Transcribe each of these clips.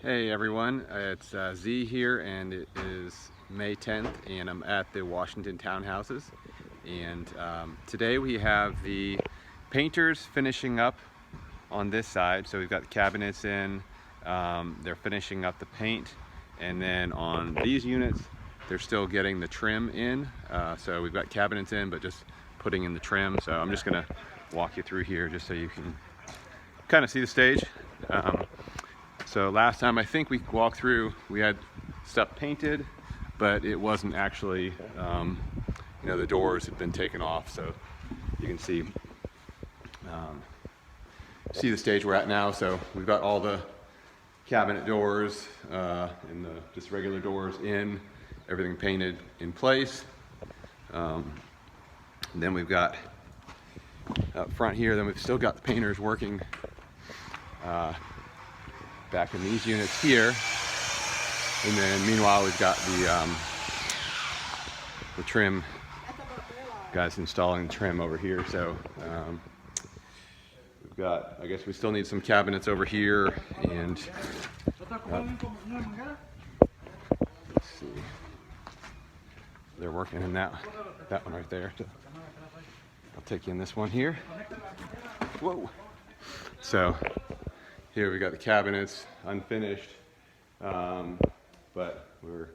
Hey everyone, it's Z here, and it is May 10th and I'm at the Washington Townhouses, and today we have the painters finishing up on this side. So we've got the cabinets in, they're finishing up the paint, and then on these units they're still getting the trim in. So we've got cabinets in but just putting in the trim. So I'm just gonna walk you through here just so you can kind of see the stage. So last time I think we walked through, we had stuff painted, but it wasn't actually, the doors had been taken off. So you can see the stage we're at now. So we've got all the cabinet doors and the just regular doors in, everything painted in place. Then we've got up front here, then we've still got the painters working back in these units here, and then meanwhile we've got the trim guys installing the trim over here. So we've got, I guess we still need some cabinets over here, and let's see, they're working in that one right there. So I'll take you in this one here. Whoa. So here we got the cabinets unfinished, but we're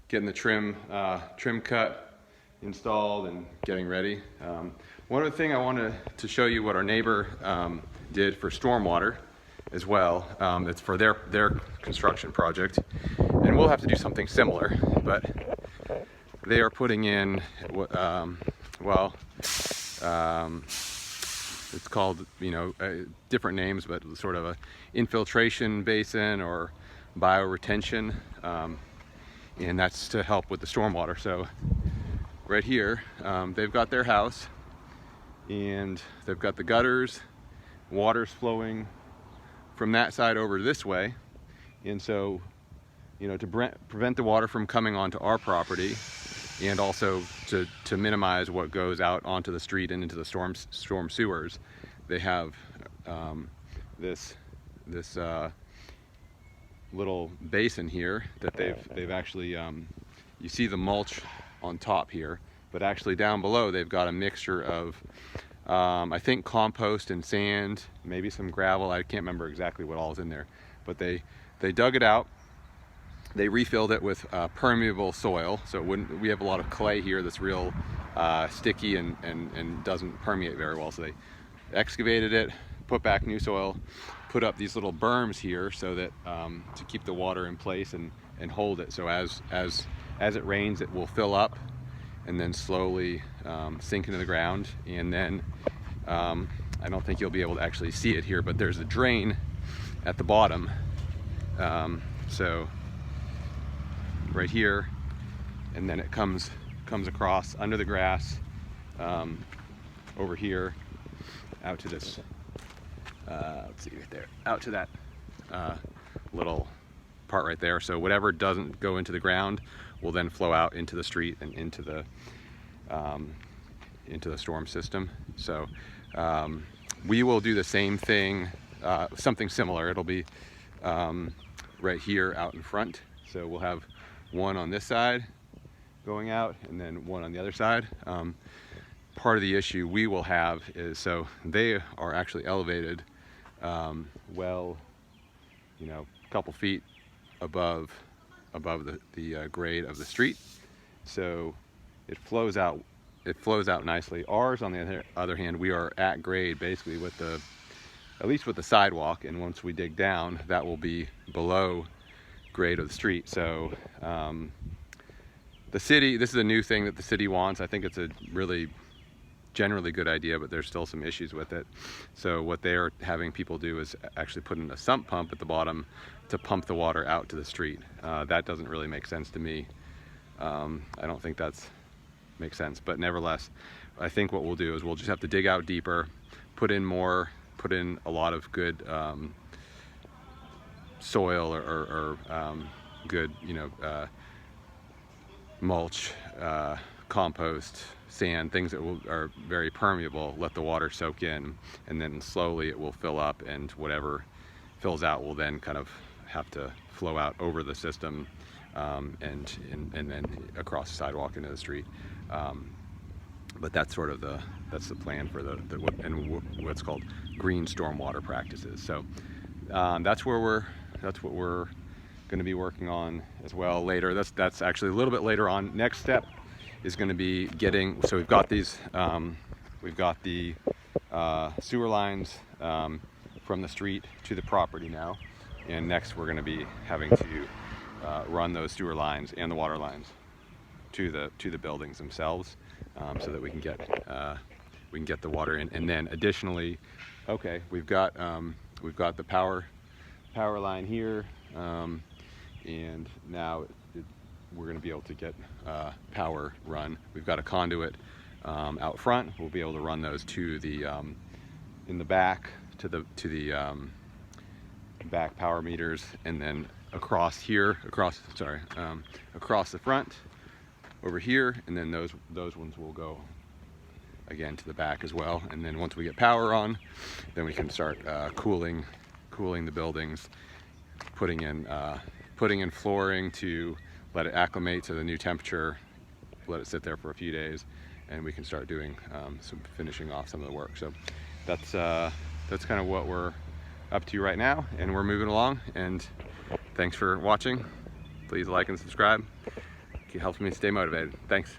getting the trim cut, installed, and getting ready. One other thing I wanted to show you what our neighbor did for Stormwater as well. It's for their construction project, and we'll have to do something similar, but they are putting in it's called, different names, but sort of a infiltration basin or bioretention, and that's to help with the stormwater. So right here, they've got their house, and they've got the gutters, water's flowing from that side over this way, and so to prevent the water from coming onto our property, and also to minimize what goes out onto the street and into the storm sewers, they have this little basin here that they've actually, you see the mulch on top here, but actually down below they've got a mixture of I think compost and sand, maybe some gravel. I can't remember exactly what all is in there, but they dug it out. They refilled it with permeable soil, so we have a lot of clay here that's real sticky and doesn't permeate very well. So they excavated it, put back new soil, put up these little berms here so that to keep the water in place and hold it. So as it rains, it will fill up and then slowly sink into the ground. And then I don't think you'll be able to actually see it here, but there's a drain at the bottom. So right here, and then it comes across under the grass over here out to this let's see, right there, out to that little part right there. So whatever doesn't go into the ground will then flow out into the street and into the storm system. So we will do the same thing, something similar. It'll be right here out in front. So we'll have one on this side going out and then one on the other side. Part of the issue we will have is, so they are actually elevated a couple feet above the grade of the street, so it flows out nicely. Ours, on the other hand, we are at grade basically at least with the sidewalk, and once we dig down, that will be below grade of the street. So the city, this is a new thing that the city wants. I think it's a really generally good idea, but there's still some issues with it. So what they're having people do is actually put in a sump pump at the bottom to pump the water out to the street. That doesn't really make sense to me. I don't think makes sense, but nevertheless, I think what we'll do is we'll just have to dig out deeper, put in a lot of good soil or good, mulch, compost, sand, things that are very permeable, let the water soak in, and then slowly it will fill up, and whatever fills out will then kind of have to flow out over the system and then across the sidewalk into the street. But that's sort of that's the plan for what's called green stormwater practices. So that's what we're going to be working on as well later. That's actually a little bit later on. Next step is going to be getting, so we've got these, we've got the sewer lines from the street to the property now, and next we're going to be having to run those sewer lines and the water lines to the buildings themselves, so that we can get the water in. And then additionally, okay, we've got the power line here, and now we're going to be able to get power run. We've got a conduit out front. We'll be able to run those to the in the back to the back power meters, and then across the front over here, and then those ones will go again to the back as well. And then once we get power on, then we can start cooling the buildings, putting in flooring to let it acclimate to the new temperature, let it sit there for a few days, and we can start doing finishing off some of the work. So that's kind of what we're up to right now, and we're moving along. And thanks for watching. Please like and subscribe. It helps me stay motivated. Thanks.